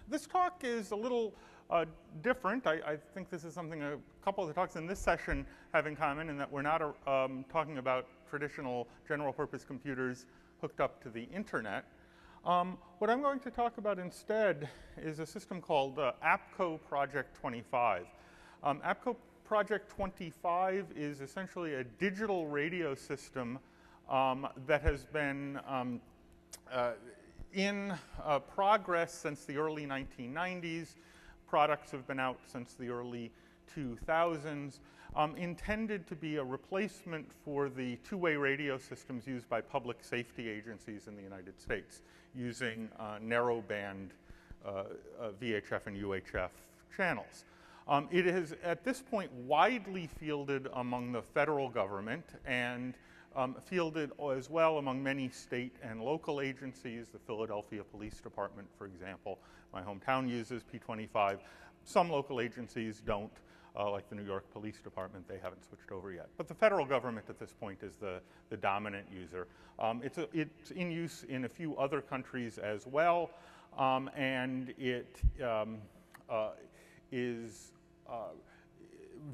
This talk is a little different. I think this is something a couple of the talks in this session have in common, in that we're not talking about traditional general purpose computers hooked up to the internet. What I'm going to talk about instead is a system called APCO Project 25. APCO Project 25 is essentially a digital radio system that has been in progress since the early 1990s. Products have been out since the early 2000s, intended to be a replacement for the two-way radio systems used by public safety agencies in the United States, using narrowband VHF and UHF channels. It is, at this point, widely fielded among the federal government and fielded as well among many state and local agencies. The Philadelphia Police Department, for example, my hometown, uses P25. Some local agencies don't, like the New York Police Department. They haven't switched over yet. But the federal government at this point is the dominant user. It's in use in a few other countries as well, and it is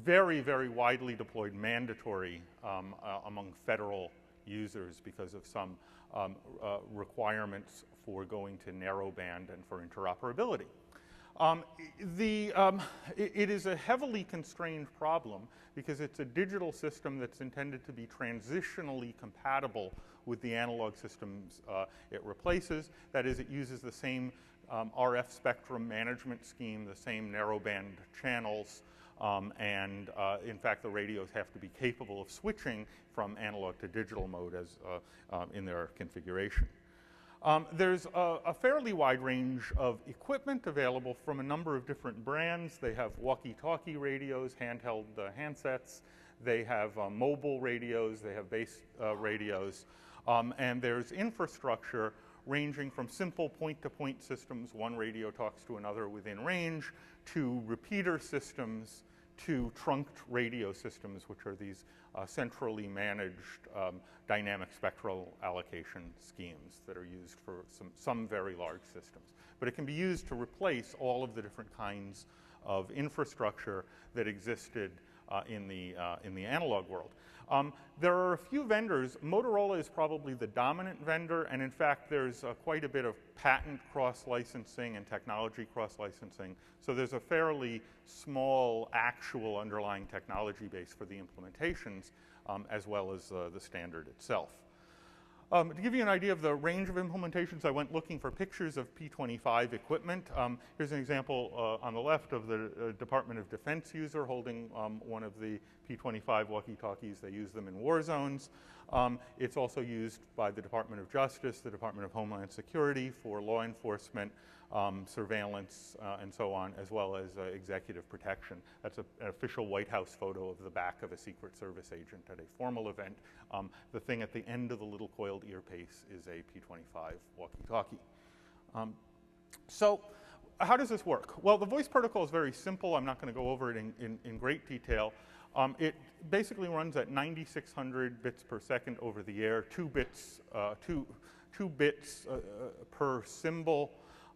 very, very widely deployed, mandatory among federal users because of some requirements for going to narrowband and for interoperability. It is a heavily constrained problem because it's a digital system that's intended to be transitionally compatible with the analog systems it replaces. That is, it uses the same RF spectrum management scheme, the same narrowband channels, and in fact the radios have to be capable of switching from analog to digital mode as in their configuration. There's a fairly wide range of equipment available from a number of different brands. They have walkie-talkie radios, handheld handsets. They have mobile radios. They have base radios. And there's infrastructure ranging from simple point-to-point systems, one radio talks to another within range, to repeater systems, to trunked radio systems, which are these centrally managed dynamic spectral allocation schemes that are used for some very large systems. But it can be used to replace all of the different kinds of infrastructure that existed in the analog world. There are a few vendors. Motorola is probably the dominant vendor, and in fact there's quite a bit of patent cross-licensing and technology cross-licensing. So there's a fairly small actual underlying technology base for the implementations, as well as the standard itself. To give you an idea of the range of implementations, I went looking for pictures of P25 equipment. Here's an example on the left of the Department of Defense user holding one of the P25 walkie-talkies. They use them in war zones. It's also used by the Department of Justice, the Department of Homeland Security for law enforcement, surveillance, and so on, as well as executive protection. That's an official White House photo of the back of a Secret Service agent at a formal event. The thing at the end of the little coiled earpiece is a P25 walkie-talkie. So how does this work? Well, the voice protocol is very simple. I'm not going to go over it in great detail. It basically runs at 9,600 bits per second over the air, two bits per symbol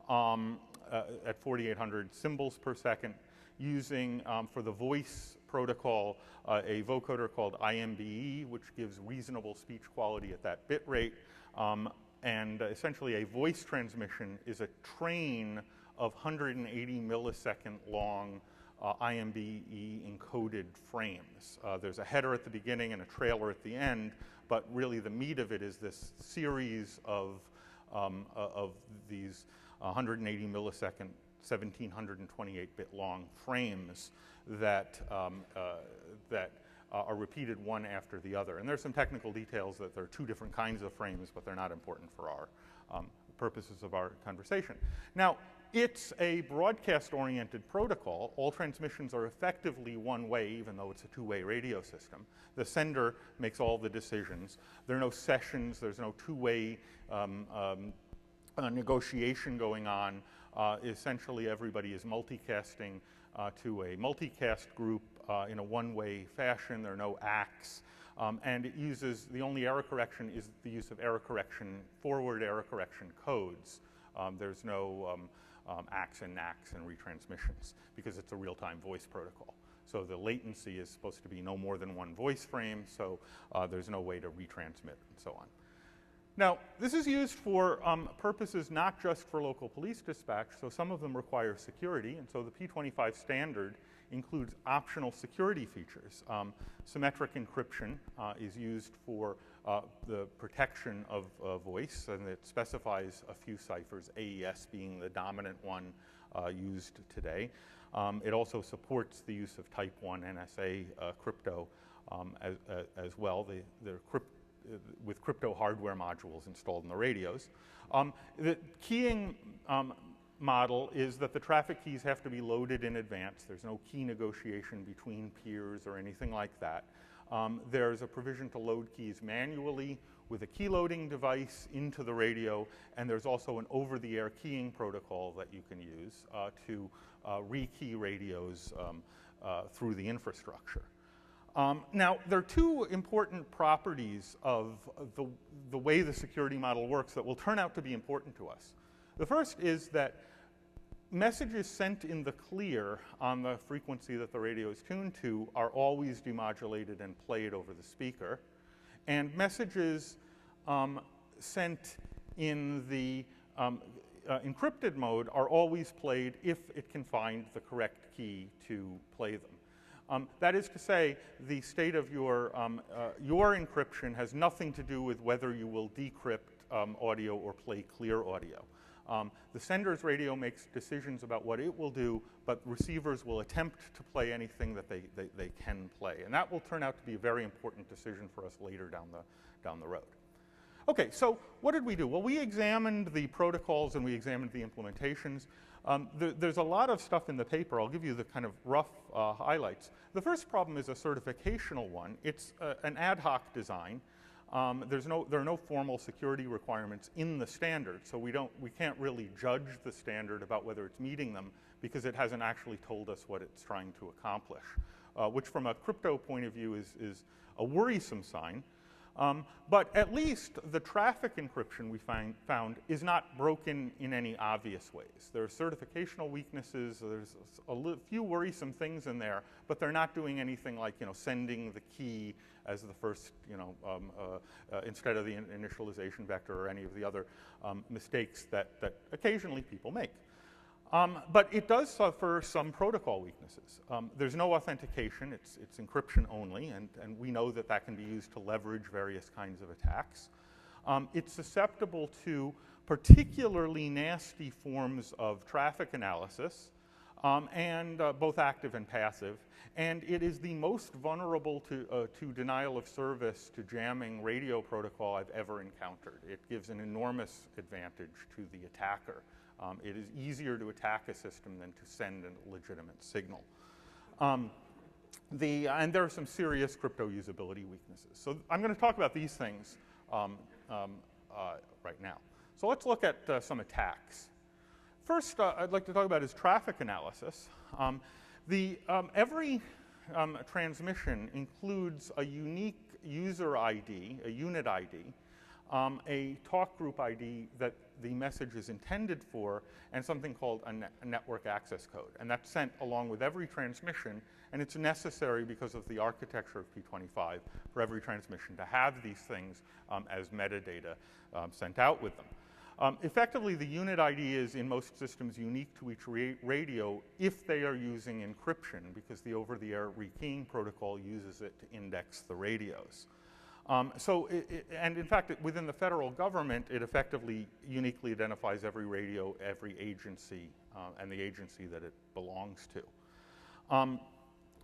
at 4,800 symbols per second, using, for the voice protocol, a vocoder called IMBE, which gives reasonable speech quality at that bit rate. And essentially a voice transmission is a train of 180 millisecond long IMBE encoded frames. There's a header at the beginning and a trailer at the end, but really the meat of it is this series of these 180 millisecond, 1,728-bit long frames that are repeated one after the other. And there's some technical details that there are two different kinds of frames, but they're not important for our purposes of our conversation. Now, it's a broadcast-oriented protocol. All transmissions are effectively one-way, even though it's a two-way radio system. The sender makes all the decisions. There are no sessions. There's no two-way negotiation going on. Essentially, everybody is multicasting to a multicast group in a one-way fashion. There are no acts. And it uses, the only error correction is the use of error correction, forward error correction codes. There's no ACKs and NACKs and retransmissions, because it's a real-time voice protocol. So the latency is supposed to be no more than one voice frame, so there's no way to retransmit and so on. Now, this is used for purposes not just for local police dispatch, so some of them require security, and so the P25 standard includes optional security features. Symmetric encryption is used for the protection of voice, and it specifies a few ciphers, AES being the dominant one used today. It also supports the use of type 1 NSA crypto as well. They're with crypto hardware modules installed in the radios. The keying model is that the traffic keys have to be loaded in advance. There's no key negotiation between peers or anything like that. There's a provision to load keys manually with a key loading device into the radio, and there's also an over-the-air keying protocol that you can use to rekey radios through the infrastructure. Now, there are two important properties of the way the security model works that will turn out to be important to us. The first is that messages sent in the clear on the frequency that the radio is tuned to are always demodulated and played over the speaker. And messages sent in the encrypted mode are always played if it can find the correct key to play them. That is to say, the state of your encryption has nothing to do with whether you will decrypt audio or play clear audio. The sender's radio makes decisions about what it will do, but receivers will attempt to play anything that they can play. And that will turn out to be a very important decision for us later down the road. Okay, so what did we do? Well, we examined the protocols and we examined the implementations. There's a lot of stuff in the paper. I'll give you the kind of rough highlights. The first problem is a certificational one. It's an ad hoc design. There are no formal security requirements in the standard, so we can't really judge the standard about whether it's meeting them because it hasn't actually told us what it's trying to accomplish, which from a crypto point of view is a worrisome sign. But at least the traffic encryption we found is not broken in any obvious ways. There are certificational weaknesses. There's a few worrisome things in there, but they're not doing anything like sending the key as the first, instead of the initialization vector or any of the other mistakes that occasionally people make. But it does suffer some protocol weaknesses. There's no authentication. It's encryption only, and we know that can be used to leverage various kinds of attacks. It's susceptible to particularly nasty forms of traffic analysis, and both active and passive. And it is the most vulnerable to denial of service, to jamming radio protocol I've ever encountered. It gives an enormous advantage to the attacker. It is easier to attack a system than to send a legitimate signal. And there are some serious crypto usability weaknesses. So I'm going to talk about these things right now. So let's look at some attacks. First, I'd like to talk about is traffic analysis. Every transmission includes a unique user ID, a unit ID, a talk group ID that the message is intended for, and something called a network access code. And that's sent along with every transmission, and it's necessary because of the architecture of P25 for every transmission to have these things as metadata sent out with them. Effectively, the unit ID is, in most systems, unique to each radio if they are using encryption, because the over-the-air rekeying protocol uses it to index the radios. And in fact, within the federal government, it effectively uniquely identifies every radio, every agency, and the agency that it belongs to.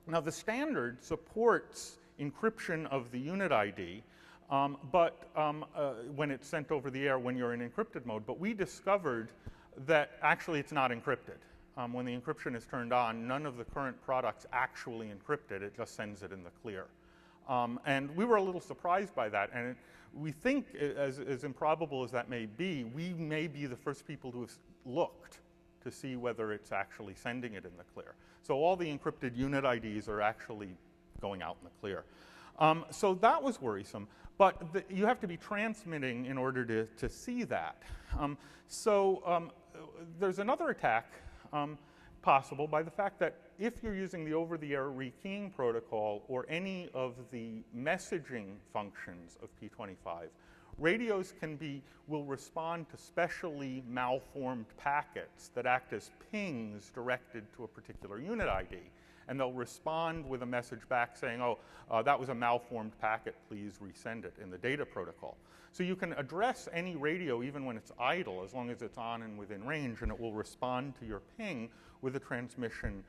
Now, the standard supports encryption of the unit ID, but when it's sent over the air when you're in encrypted mode. But we discovered that actually it's not encrypted. When the encryption is turned on, none of the current products actually encrypt it. It just sends it in the clear. And we were a little surprised by that. And we think, as improbable as that may be, we may be the first people to have looked to see whether it's actually sending it in the clear. So all the encrypted unit IDs are actually going out in the clear. So that was worrisome. But you have to be transmitting in order to see that. there's another attack possible by the fact that if you're using the over-the-air rekeying protocol or any of the messaging functions of P25, radios will respond to specially malformed packets that act as pings directed to a particular unit ID. And they'll respond with a message back saying, oh, that was a malformed packet, please resend it in the data protocol. So you can address any radio even when it's idle, as long as it's on and within range, and it will respond to your ping with a transmission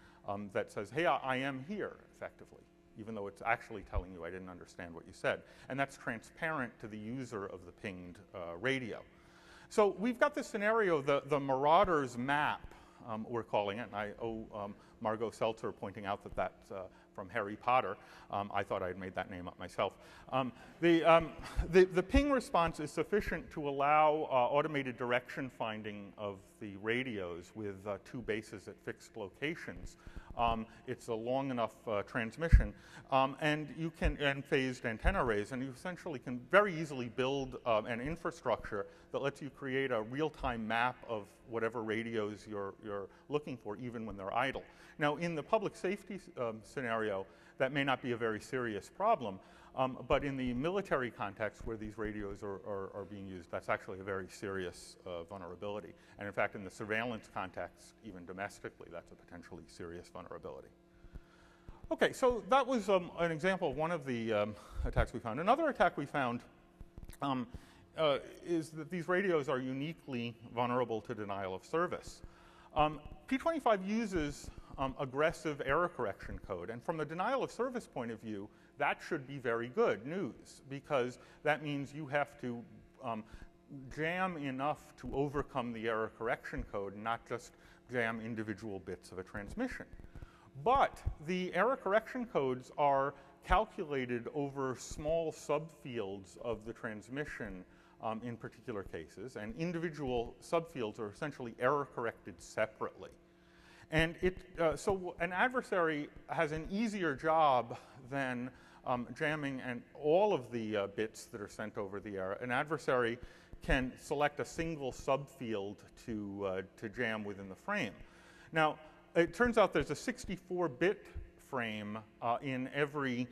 that says, hey, I am here, effectively, even though it's actually telling you I didn't understand what you said. And that's transparent to the user of the pinged radio. So we've got this scenario, the Marauders map, we're calling it, and I owe Margot Seltzer pointing out that that's from Harry Potter. I thought I had made that name up myself. The ping response is sufficient to allow automated direction finding of the radios with 2 bases at fixed locations. It's a long enough transmission, and phased antenna arrays, and you essentially can very easily build an infrastructure that lets you create a real-time map of whatever radios you're looking for, even when they're idle. Now, in the public safety scenario, that may not be a very serious problem, but in the military context where these radios are being used, that's actually a very serious vulnerability. And in fact, in the surveillance context, even domestically, that's a potentially serious vulnerability. Okay, so that was an example of one of the attacks we found. Another attack we found is that these radios are uniquely vulnerable to denial of service. P25 uses aggressive error correction code, and from the denial of service point of view, that should be very good news, because that means you have to jam enough to overcome the error correction code, not just jam individual bits of a transmission. But the error correction codes are calculated over small subfields of the transmission in particular cases, and individual subfields are essentially error corrected separately. And so an adversary has an easier job than jamming and all of the bits that are sent over the air. An adversary can select a single subfield to jam within the frame. Now, it turns out there's a 64-bit frame in every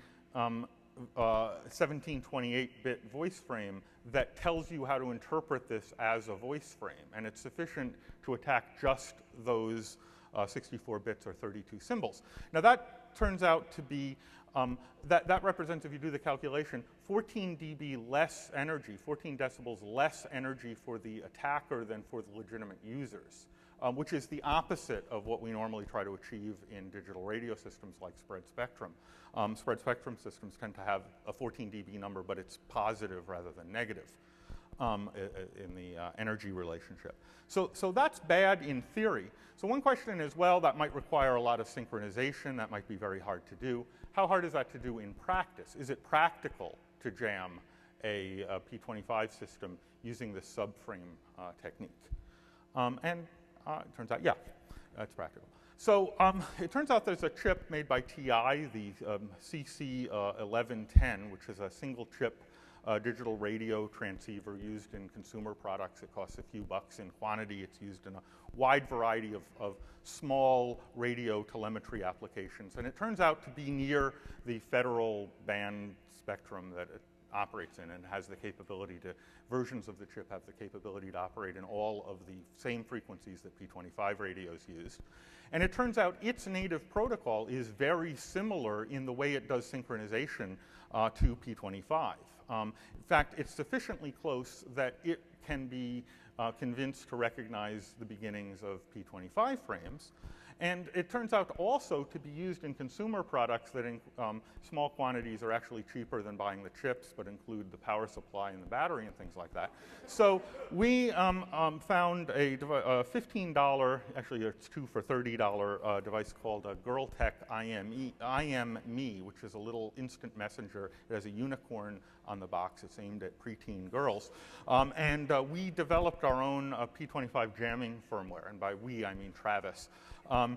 1728-bit voice frame that tells you how to interpret this as a voice frame, and it's sufficient to attack just those 64 bits or 32 symbols. Now that turns out to be, that represents, if you do the calculation, 14 dB less energy, 14 decibels less energy for the attacker than for the legitimate users, which is the opposite of what we normally try to achieve in digital radio systems like spread spectrum. Spread spectrum systems tend to have a 14 dB number, but it's positive rather than negative in the energy relationship. So that's bad in theory. So one question is, well, that might require a lot of synchronization. That might be very hard to do. How hard is that to do in practice? Is it practical to jam a P25 system using this subframe technique? And it turns out, yeah, that's practical. So it turns out there's a chip made by TI, the CC1110, which is a single chip digital radio transceiver used in consumer products. It costs a few bucks in quantity. It's used in a wide variety of small radio telemetry applications. And it turns out to be near the federal band spectrum that it operates in, and has the capability to, versions of the chip have the capability to operate in all of the same frequencies that P25 radios used. And it turns out its native protocol is very similar in the way it does synchronization to P25. In fact, it's sufficiently close that it can be convinced to recognize the beginnings of P25 frames. And it turns out also to be used in consumer products that in small quantities are actually cheaper than buying the chips, but include the power supply and the battery and things like that. So we found a $15, actually it's 2 for $30 device called a Girltech IMMe, which is a little instant messenger. It has a unicorn on the box. It's aimed at preteen girls. And we developed our own P25 jamming firmware, and by we I mean Travis. So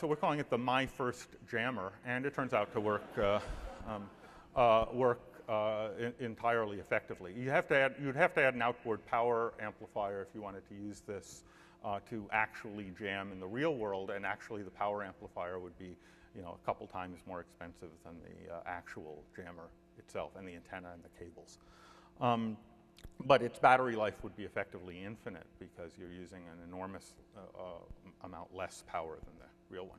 we're calling it the My First Jammer, and it turns out to work entirely effectively. You'd have to add an outboard power amplifier if you wanted to use this to actually jam in the real world, and actually the power amplifier would be, you know, a couple times more expensive than the actual jammer itself, and the antenna and the cables. But its battery life would be effectively infinite because you're using an enormous amount less power than the real one.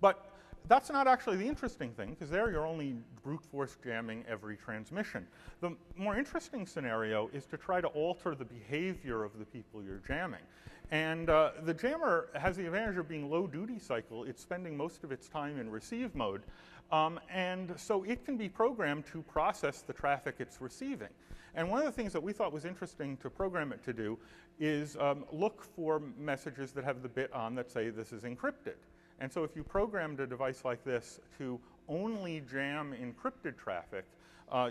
But that's not actually the interesting thing, because there you're only brute force jamming every transmission. The more interesting scenario is to try to alter the behavior of the people you're jamming. And the jammer has the advantage of being low duty cycle. It's spending most of its time in receive mode. And so it can be programmed to process the traffic it's receiving. And one of the things that we thought was interesting to program it to do is look for messages that have the bit on that say this is encrypted. And so if you programmed a device like this to only jam encrypted traffic,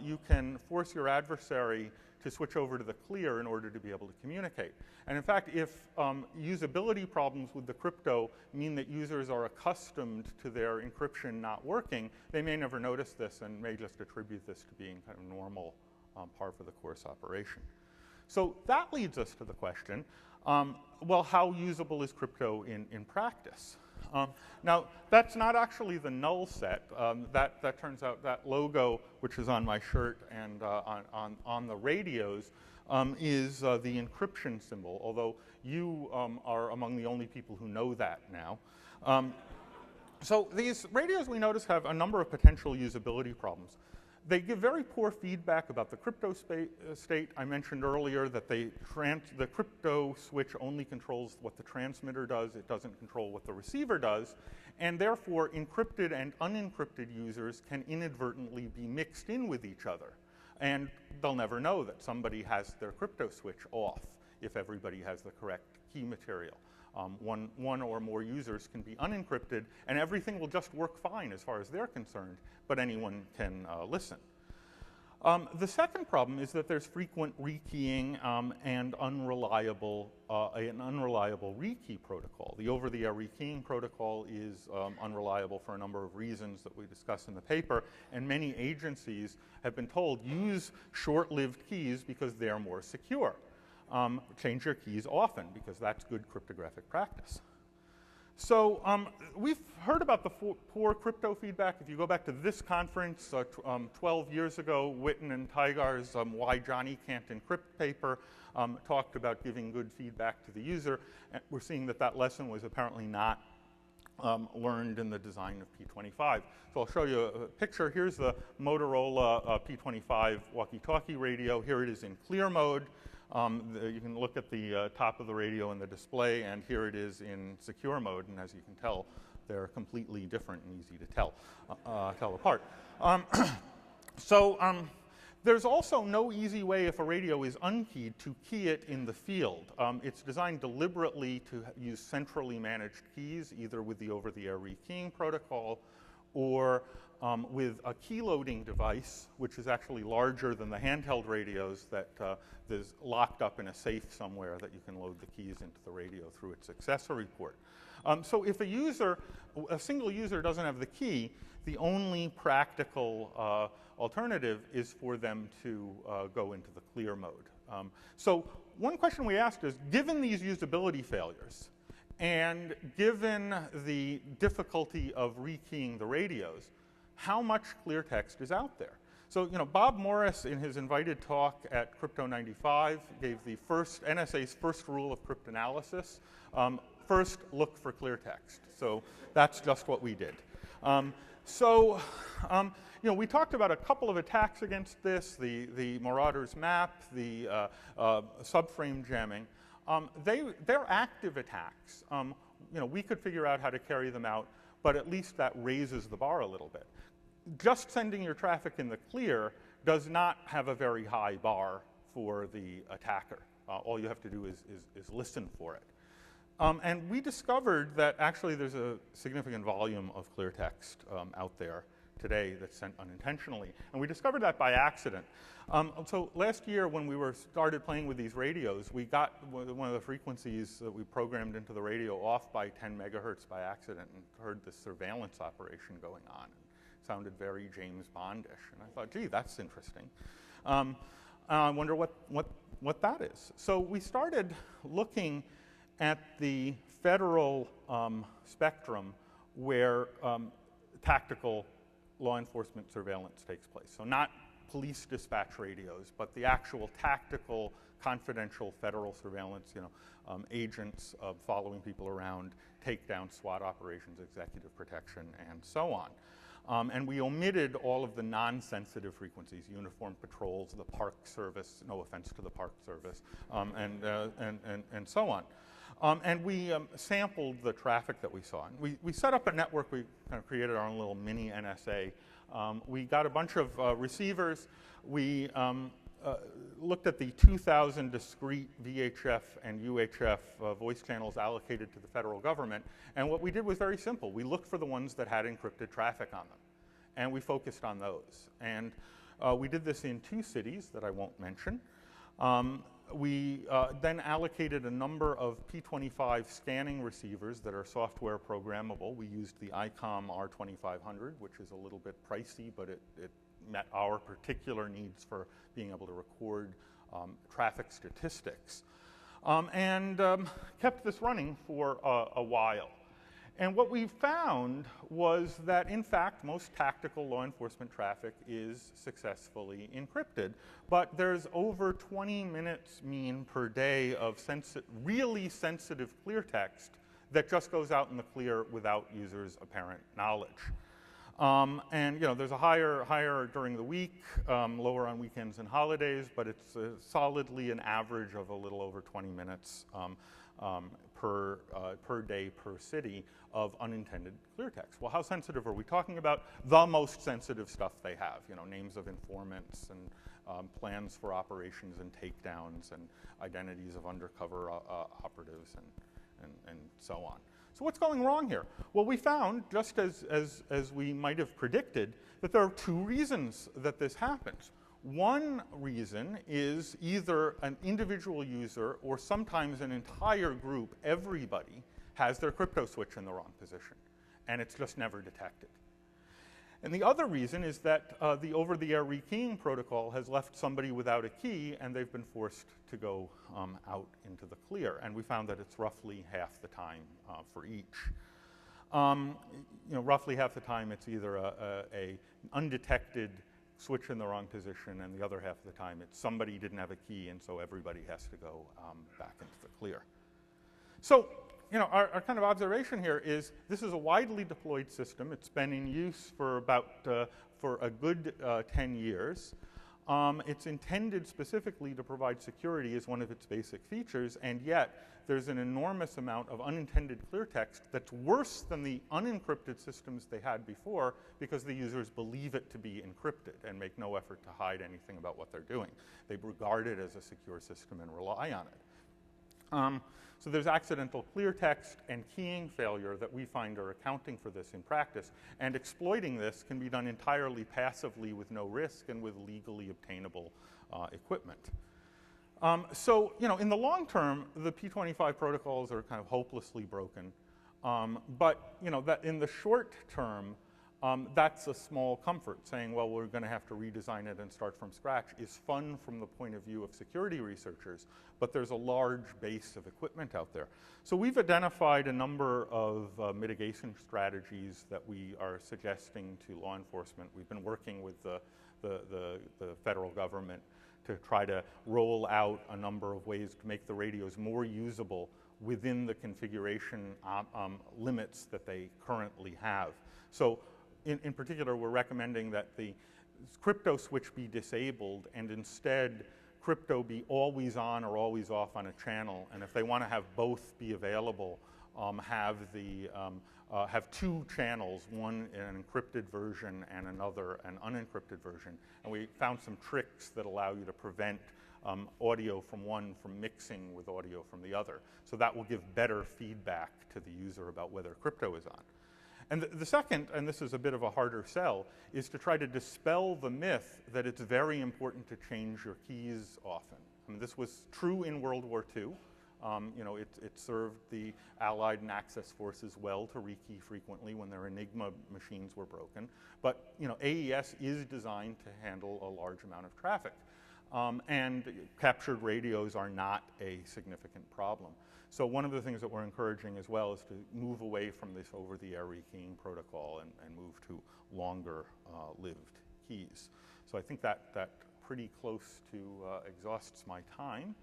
you can force your adversary to switch over to the clear in order to be able to communicate. And in fact, if usability problems with the crypto mean that users are accustomed to their encryption not working, they may never notice this and may just attribute this to being kind of normal par for the course operation. So that leads us to the question, well, how usable is crypto in practice? Now, that's not actually the null set. That turns out that logo, which is on my shirt and on the radios, is the encryption symbol, although you are among the only people who know that now. So these radios, we notice, have a number of potential usability problems. They give very poor feedback about the crypto state. I mentioned earlier that the crypto switch only controls what the transmitter does. It doesn't control what the receiver does. And therefore, encrypted and unencrypted users can inadvertently be mixed in with each other. And they'll never know that somebody has their crypto switch off if everybody has the correct key material. One or more users can be unencrypted, and everything will just work fine as far as they're concerned, but anyone can listen. The second problem is that there's frequent rekeying and an unreliable rekey protocol. The over-the-air rekeying protocol is unreliable for a number of reasons that we discuss in the paper, and many agencies have been told use short-lived keys because they're more secure. Change your keys often because that's good cryptographic practice. So we've heard about the poor crypto feedback. If you go back to this conference 12 years ago, Witten and Tygar's Why Johnny Can't Encrypt paper talked about giving good feedback to the user. And we're seeing that that lesson was apparently not learned in the design of P25. So I'll show you a picture. Here's the Motorola P25 walkie-talkie radio. Here it is in clear mode. You can look at the top of the radio in the display, and here it is in secure mode. And as you can tell, they're completely different and easy to tell apart. There's also no easy way, if a radio is unkeyed, to key it in the field. It's designed deliberately to use centrally managed keys, either with the over-the-air rekeying protocol or with a key loading device, which is actually larger than the handheld radios that is locked up in a safe somewhere that you can load the keys into the radio through its accessory port. So if a single user doesn't have the key, the only practical alternative is for them to go into the clear mode. So one question we asked is, given these usability failures, and given the difficulty of rekeying the radios, how much Cleartext is out there? So, you know, Bob Morris, in his invited talk at Crypto 95, gave the NSA's first rule of cryptanalysis. First, look for Cleartext. So that's just what we did. You know, we talked about a couple of attacks against this, the Maurauder's map, the subframe jamming. They're active attacks. You know, we could figure out how to carry them out, but at least that raises the bar a little bit. Just sending your traffic in the clear does not have a very high bar for the attacker. All you have to do is listen for it. And we discovered that actually there's a significant volume of Cleartext out there today that's sent unintentionally. And we discovered that by accident. So last year when we started playing with these radios, we got one of the frequencies that we programmed into the radio off by 10 megahertz by accident and heard this surveillance operation going on. It sounded very James Bondish. And I thought, gee, that's interesting. I wonder what that is. So we started looking at the federal spectrum where tactical law enforcement surveillance takes place. So not police dispatch radios, but the actual tactical, confidential federal surveillance, agents following people around, takedown, SWAT operations, executive protection, and so on. And we omitted all of the non-sensitive frequencies, uniform patrols, the Park Service, no offense to the Park Service, and so on. And we sampled the traffic that we saw. And we set up a network. We kind of created our own little mini NSA. We got a bunch of receivers. We looked at the 2,000 discrete VHF and UHF voice channels allocated to the federal government. And what we did was very simple. We looked for the ones that had encrypted traffic on them. And we focused on those. And we did this in 2 cities that I won't mention. We then allocated a number of P25 scanning receivers that are software programmable. We used the ICOM R2500, which is a little bit pricey, but it met our particular needs for being able to record traffic statistics. And kept this running for a while. And what we found was that, in fact, most tactical law enforcement traffic is successfully encrypted. But there's over 20 minutes mean per day of really sensitive cleartext that just goes out in the clear without users' apparent knowledge. And there's a higher during the week, lower on weekends and holidays, but it's solidly an average of a little over 20 minutes per day per city of unintended cleartext. Well, how sensitive are we talking about? The most sensitive stuff they have, names of informants and plans for operations and takedowns and identities of undercover operatives and so on. So what's going wrong here? Well, we found, just as we might have predicted, that there are 2 reasons that this happens. One reason is either an individual user or sometimes an entire group, everybody, has their crypto switch in the wrong position, and it's just never detected. And the other reason is that the over-the-air rekeying protocol has left somebody without a key, and they've been forced to go out into the clear. And we found that it's roughly half the time for each. Roughly half the time it's either a undetected switch in the wrong position, and the other half of the time it's somebody didn't have a key, and so everybody has to go back into the clear. So, our kind of observation here is this is a widely deployed system. It's been in use for for a good 10 years. It's intended specifically to provide security as one of its basic features, and yet there's an enormous amount of unintended cleartext that's worse than the unencrypted systems they had before because the users believe it to be encrypted and make no effort to hide anything about what they're doing. They regard it as a secure system and rely on it. So there's accidental cleartext and keying failure that we find are accounting for this in practice, and exploiting this can be done entirely passively with no risk and with legally obtainable equipment. So, in the long term, the P25 protocols are kind of hopelessly broken, but, that in the short term, that's a small comfort. Saying, well, we're going to have to redesign it and start from scratch is fun from the point of view of security researchers, but there's a large base of equipment out there. So we've identified a number of mitigation strategies that we are suggesting to law enforcement. We've been working with the federal government to try to roll out a number of ways to make the radios more usable within the configuration limits that they currently have. So in particular, we're recommending that the crypto switch be disabled and instead crypto be always on or always off on a channel. And if they want to have both be available, have 2 channels, one an encrypted version and another an unencrypted version. And we found some tricks that allow you to prevent audio from one from mixing with audio from the other. So that will give better feedback to the user about whether crypto is on. And the second, and this is a bit of a harder sell, is to try to dispel the myth that it's very important to change your keys often. I mean, this was true in World War II. It served the Allied and Axis forces well to rekey frequently when their Enigma machines were broken. But AES is designed to handle a large amount of traffic. and captured radios are not a significant problem. So one of the things that we're encouraging as well is to move away from this over-the-air rekeying protocol and move to longer-lived keys. So I think that pretty close to exhausts my time.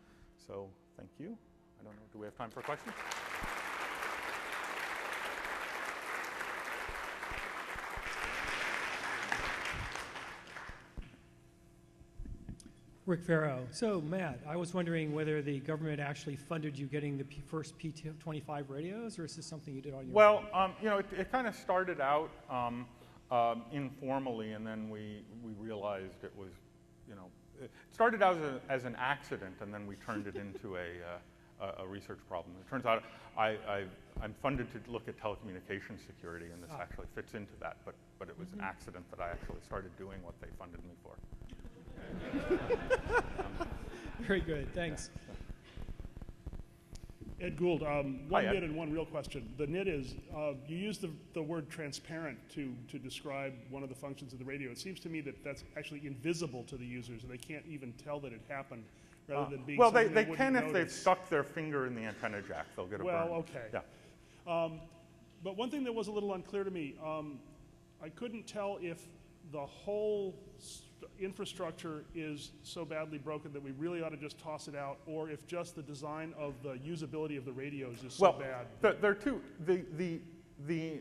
So thank you. I don't know, do we have time for questions? Rick Farrow. So, Matt, I was wondering whether the government actually funded you getting the first P25 radios, or is this something you did on your own? Well, you know, it kind of started out informally, and then we realized it was, you know, it started out as an accident, and then we turned it into a research problem. It turns out I'm funded to look at telecommunications security, and this actually fits into that, but it was an accident that I actually started doing what they funded me for. Very good, thanks. Ed Gould, one nit and one real question. The nit is, you used the word transparent to describe one of the functions of the radio. It seems to me that that's actually invisible to the users, and they can't even tell that it happened, rather than being well, something they wouldn't can if notice. they've stuck their finger in the antenna jack. They'll get a burn. Well, okay. Yeah. But one thing that was a little unclear to me, I couldn't tell if the whole infrastructure is so badly broken that we really ought to just toss it out, or if just the design of the usability of the radios is so bad. There are two. The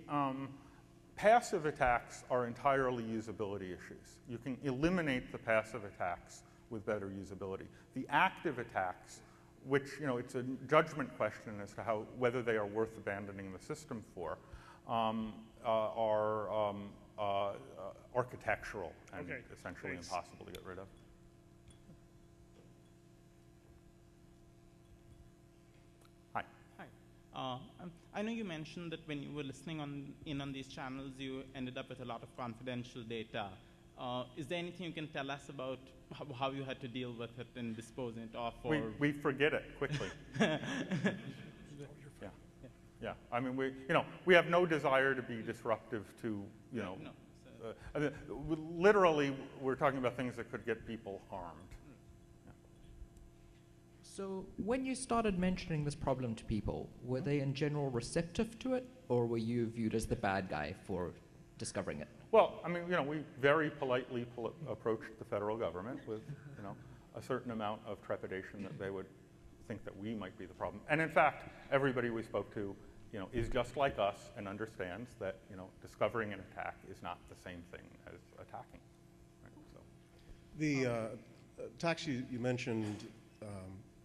passive attacks are entirely usability issues. You can eliminate the passive attacks with better usability. The active attacks, which, you know, it's a judgment question as to whether they are worth abandoning the system for, are architectural and essentially impossible to get rid of. Hi. Hi. I know you mentioned that when you were listening in on these channels, you ended up with a lot of confidential data. Is there anything you can tell us about how you had to deal with it and dispose it off? Or We forget it quickly. Yeah, I mean, we have no desire to be disruptive to, you know, I mean, literally, we're talking about things that could get people harmed. Yeah. So when you started mentioning this problem to people, were they in general receptive to it, or were you viewed as the bad guy for discovering it? Well, I mean, you know, we very politely approached the federal government with, you know, a certain amount of trepidation that they would think that we might be the problem. And in fact, everybody we spoke to, you know, is just like us and understands that, you know, discovering an attack is not the same thing as attacking. Right? So. The attacks you mentioned,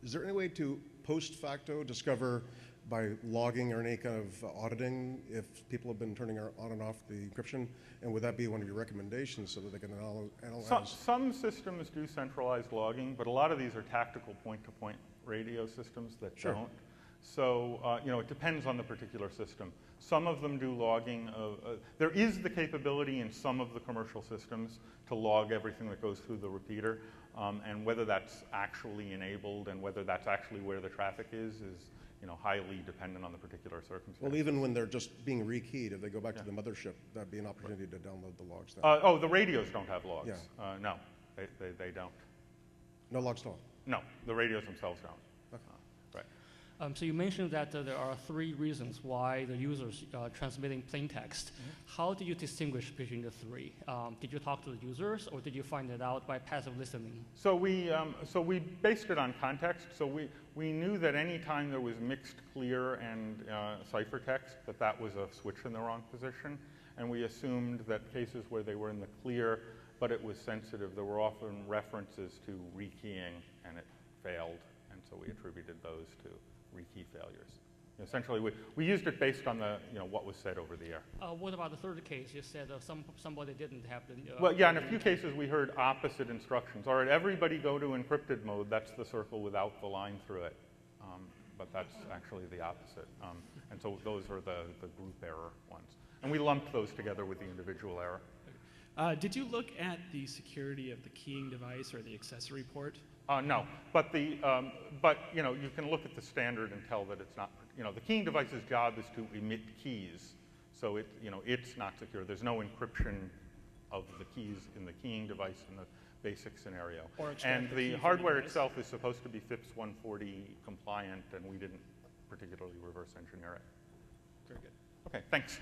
is there any way to post facto discover by logging or any kind of auditing if people have been turning on and off the encryption? And would that be one of your recommendations so that they can analyze? Some systems do centralized logging, but a lot of these are tactical point-to-point radio systems that don't. So, you know, it depends on the particular system. Some of them do logging. There is the capability in some of the commercial systems to log everything that goes through the repeater, and whether that's actually enabled and whether that's actually where the traffic is, you know, highly dependent on the particular circumstances. Well, even when they're just being rekeyed, if they go back to the mothership, that'd be an opportunity to download the logs then. Oh, the radios don't have logs. Yeah. No, they don't. No logs at all? No, the radios themselves don't. So you mentioned that there are 3 reasons why the users are transmitting plain text. How did you distinguish between the 3? Did you talk to the users, or did you find it out by passive listening? So we based it on context. So we knew that any time there was mixed clear and ciphertext, that was a switch in the wrong position. And we assumed that cases where they were in the clear, but it was sensitive, there were often references to rekeying, and it failed. And so we attributed those to rekey failures. Essentially, we used it based on the, you know, what was said over the air. What about the third case? You said somebody didn't have the... well, yeah, in a few cases we heard opposite instructions. All right, everybody go to encrypted mode. That's the circle without the line through it. But that's actually the opposite. And so those are the group error ones. And we lumped those together with the individual error. Did you look at the security of the keying device or the accessory port? No, but you know, you can look at the standard and tell that it's not. You know, the keying device's job is to emit keys, so it's not secure. There's no encryption of the keys in the keying device, and the basic scenario. Or extract And the the key from hardware the device. itself is supposed to be FIPS 140 compliant, and we didn't particularly reverse engineer it. Very good. Okay, thanks.